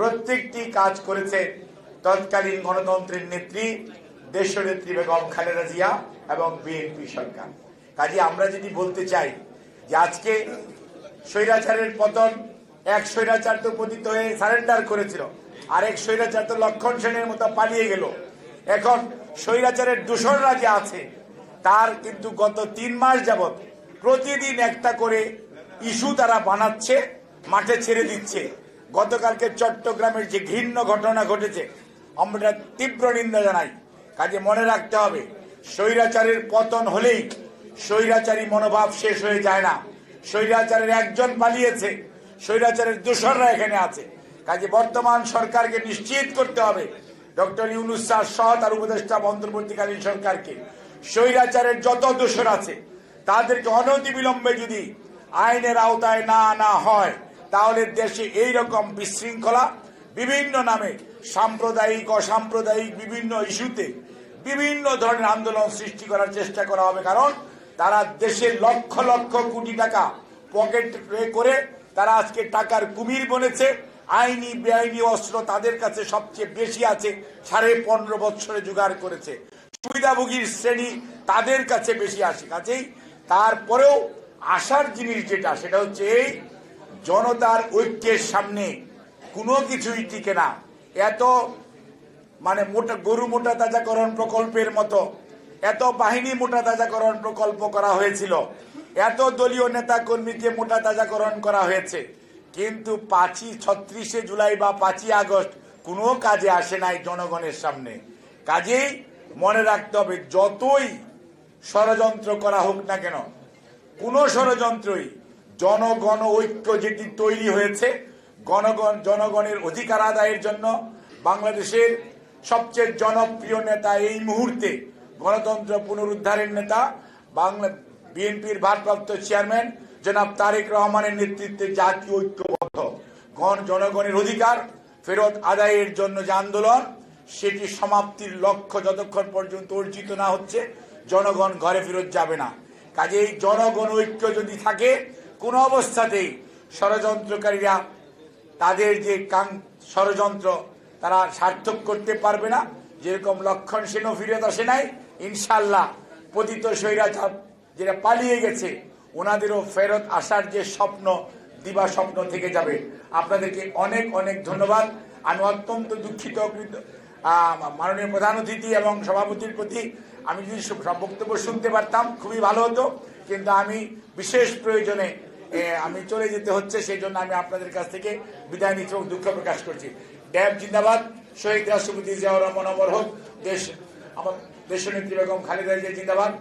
প্রত্যেকটি কাজ করেছে তৎকালীন গণতন্ত্রের নেত্রী দেশনেত্রী বেগম খালেদা জিয়া এবং বিএনপি সরকার। কাজে আমরা যদি বলতে চাই যে আজকে স্বৈরাচারের পতন, এক স্বৈরাচার তো পতিত হয়ে সারেন্ডার করেছিল, আরেক স্বৈরাচার তো লক্ষণ সেনের মতো পালিয়ে গেল। এখন স্বৈরাচারের দূষণরা যে আছে তার কিন্তু গত 3 মাস যাবৎ প্রতিদিন একটা করে ইস্যু তারা বানাচ্ছে, মাঠে ছেড়ে দিচ্ছে। গতকালকে চট্টগ্রামের যে ঘৃণ্য ঘটনা ঘটেছে আমরা তীব্র নিন্দা জানাই। কাজে মনে রাখতে হবে, স্বৈরাচারের পতন হলেই স্বৈরাচারী মনোভাব শেষ হয়ে যায় না। স্বৈরাচারের একজন পালিয়েছে, স্বৈরাচারের দূষণরা এখানে আছে। কাজে বর্তমান সরকারকে নিশ্চিত করতে হবে, ডক্টর ইউনূস স্যার সহ তার উপদেষ্টা অন্তর্বর্তীকালীন সরকারকে, স্বৈরাচারের যত দূষণ আছে তাদেরকে অনতিবিলম্বে যদি আইনের আওতায় না আনা হয় তাহলে দেশে এইরকম বিশৃঙ্খলা বিভিন্ন নামে সাম্প্রদায়িক অসাম্প্রদায়িক বিভিন্ন ইস্যুতে বিভিন্ন ধরনের আন্দোলন সৃষ্টি করার চেষ্টা করা হবে। কারণ তারা দেশের লক্ষ লক্ষ কোটি টাকা পকেট করে তারা আজকে টাকার কুমির বনেছে। আইনি বেআইনি অস্ত্র তাদের কাছে সবচেয়ে বেশি আছে, 15.5 বছরে জোগাড় করেছে। সুবিধাভোগীর শ্রেণী তাদের কাছে বেশি আসে। কাজেই তারপরেও আশার জিনিস যেটা, সেটা হচ্ছে এই জনতার ঐক্যের সামনে কোনো কিছুই টিকে না। এত মোটা গরু মোটা তাজাকরণ প্রকল্পের মতো এত বাহিনী মোটা তাজাকরণ প্রকল্প করা হয়েছিল, এত দলীয় নেতা কর্মীকে মোটা তাজাকরণ করা হয়েছে, কিন্তু 36শে জুলাই বা 5ই আগস্ট কোনো কাজে আসে নাই জনগণের সামনে। কাজেই মনে রাখতে হবে, যতই ষড়যন্ত্র করা হোক না কেন, কোন ষড়যন্ত্রই জনগণ ঐক্য যেটি তৈরি হয়েছে জনগণের অধিকার আদায়ের জন্য বাংলাদেশের সবচেয়ে জনপ্রিয় নেতা এই মুহূর্তে গণতন্ত্র পুনরুদ্ধারের নেতা বিএনপির ভারপ্রাপ্ত চেয়ারম্যান জনাব তারেক রহমানের নেতৃত্বে জাতীয় ঐক্যবদ্ধ জনগণের অধিকার ফেরত আদায়ের জন্য যে আন্দোলন, সেটি সমাপ্তির লক্ষ্য যতক্ষণ পর্যন্ত অর্জিত না হচ্ছে জনগণ ঘরে ফেরত যাবে না। কাজেই জনগণ ঐক্য যদি থাকে, কোন অবস্থাতেই ষড়যন্ত্রকারীরা তাদের যে ষড়যন্ত্র তারা সার্থক করতে পারবে না। যেরকম লক্ষণ সেনও ফিরত আসে নাই, ইনশাল্লাহ পতিত স্বৈরাচার যেটা পালিয়ে গেছে ওনাদেরও ফেরত আসার যে স্বপ্ন, দিবা স্বপ্ন থেকে যাবে। আপনাদেরকে অনেক অনেক ধন্যবাদ। আমি অত্যন্ত দুঃখিত মাননীয় প্রধান অতিথি এবং সভাপতির প্রতি। আমি যদি সব বক্তব্য শুনতে পারতাম খুবই ভালো হতো, কিন্তু আমি বিশেষ প্রয়োজনে আমি চলে যেতে হচ্ছে, সেই জন্য আমি আপনাদের কাছ থেকে বিদায় নিচ্ছি এবং দুঃখ প্রকাশ করছি। ড্যাব জিন্দাবাদ, শহীদ রাষ্ট্রপতি জিয়াউর রহমান অমর হোক, আমার দেশনেত্রী বেগম খালেদা জিয়া জিন্দাবাদ।